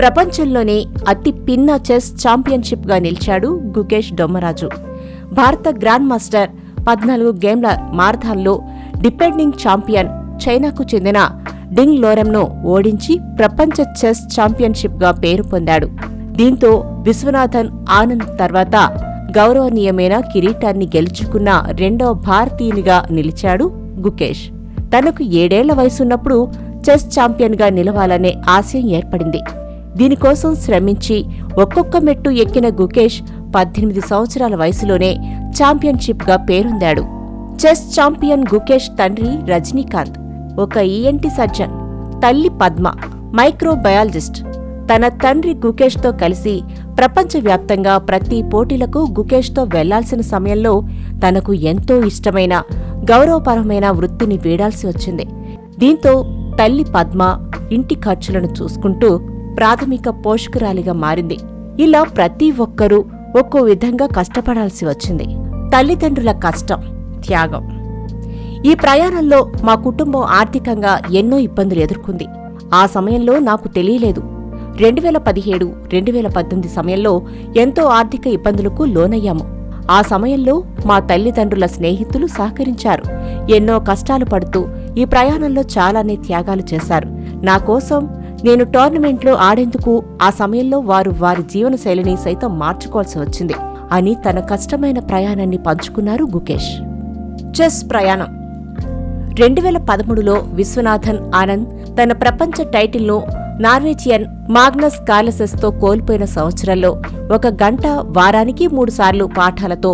ప్రపంచంలోనే అతి పిన్న చెస్ ఛాంపియన్షిప్గా నిలిచాడు గుకేష్ దొమ్మరాజు. భారత గ్రాండ్ మాస్టర్ 14 గేమ్ల మారథాన్లో డిపెండింగ్ ఛాంపియన్ చైనాకు చెందిన డింగ్ లోరెంను ఓడించి ప్రపంచ చెస్ ఛాంపియన్షిప్గా పేరు పొందాడు. దీంతో విశ్వనాథన్ ఆనంద్ తర్వాత గౌరవనీయమైన కిరీటాన్ని గెలుచుకున్న రెండవ భారతీయునిగా నిలిచాడు గుకేష్. తనకు 7 ఏళ్ల వయసున్నప్పుడు చెస్ ఛాంపియన్గా నిలవాలనే ఆశయం ఏర్పడింది. దీనికోసం శ్రమించి ఒక్కొక్క మెట్టు ఎక్కిన గుకేష్ 18 సంవత్సరాల వయసులోనే ఛాంపియన్షిప్గా పేరొందాడు. చెస్ ఛాంపియన్ గుకేష్ తండ్రి రజనీకాంత్ ఒక ఈఎన్టీ సర్జన్, తల్లి పద్మ మైక్రోబయాలజిస్ట్. తన తండ్రి గుకేష్తో కలిసి ప్రపంచవ్యాప్తంగా ప్రతి పోటీలకు గుకేష్తో వెళ్లాల్సిన సమయంలో తనకు ఎంతో ఇష్టమైన గౌరవపరమైన వృత్తిని వీడాల్సి వచ్చింది. దీంతో తల్లి పద్మ ఇంటి ఖర్చులను చూసుకుంటూ ప్రాథమిక పోషకురాలిగా మారింది. ఇలా ప్రతి ఒక్కరూ ఒక్కో విధంగా కష్టపడాల్సి వచ్చింది. తల్లిదండ్రుల కష్టం, త్యాగం. ఈ ప్రయాణంలో మా కుటుంబం ఆర్థికంగా ఎన్నో ఇబ్బందులు ఎదుర్కొంది. ఆ సమయంలో నాకు తెలియలేదు. 2017, 2018 సమయంలో ఎంతో ఆర్థిక ఇబ్బందులకు లోనయ్యాము. ఆ సమయంలో మా తల్లిదండ్రుల స్నేహితులు సహకరించారు. ఎన్నో కష్టాలు పడుతూ ఈ ప్రయాణంలో చాలానే త్యాగాలు చేశారు. నా కోసం నేను టోర్నమెంట్లో ఆడేందుకు ఆ సమయంలో వారు వారి జీవనశైలిని సైతం మార్చుకోవాల్సి వచ్చింది అని తన కష్టమైన ప్రయాణాన్ని పంచుకున్నారు గుకేష్. చెస్ ప్రయాణం. 2013లో విశ్వనాథన్ ఆనంద్ తన ప్రపంచ టైటిల్ను నార్వేజియన్ మాగ్నస్ కార్లసెస్తో కోల్పోయిన సంవత్సరంలో 1 గంట వారానికి 3 సార్లు పాఠాలతో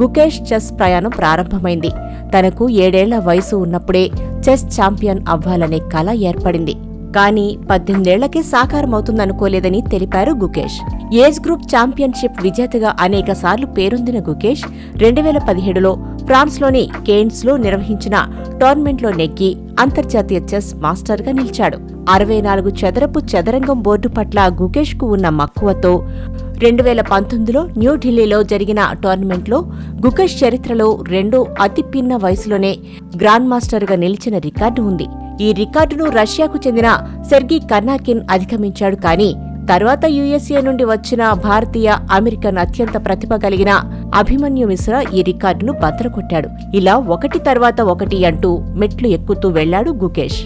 గుకేష్ చెస్ ప్రయాణం ప్రారంభమైంది. తనకు 7 ఏళ్ల వయసు ఉన్నప్పుడే చెస్ ఛాంపియన్ అవ్వాలనే కల ఏర్పడింది. కానీ 18 ఏళ్లకే సాకారమవుతుందనుకోలేదని తెలిపారు గుకేష్. ఏజ్ గ్రూప్ ఛాంపియన్షిప్ విజేతగా అనేకసార్లు పేరొందిన గుకేష్ 2017లో ఫ్రాన్స్లోని కేన్స్లో నిర్వహించిన టోర్నమెంట్లో నెగ్గి అంతర్జాతీయ చెస్ మాస్టర్గా నిలిచాడు. 64 చదరపు చదరంగం బోర్డు పట్ల గుకేష్కు ఉన్న మక్కువతో 2019లో న్యూఢిల్లీలో జరిగిన టోర్నమెంట్లో గుకేష్ చరిత్రలో రెండో అతి పిన్న వయసులోనే గ్రాండ్ మాస్టర్గా నిలిచిన రికార్డు ఉంది. ఈ రికార్డును రష్యాకు చెందిన సెర్గీ కర్నాకిన్ అధిగమించాడు. కానీ తర్వాత యుఎస్ఏ నుండి వచ్చిన భారతీయ అమెరికన్ అత్యంత ప్రతిభ కలిగిన అభిమన్యు మిశ్రా ఈ రికార్డును బద్దలుకొట్టాడు. ఇలా ఒకటి తర్వాత ఒకటి అంటూ మెట్లు ఎక్కుతూ వెళ్లాడు గుకేష్.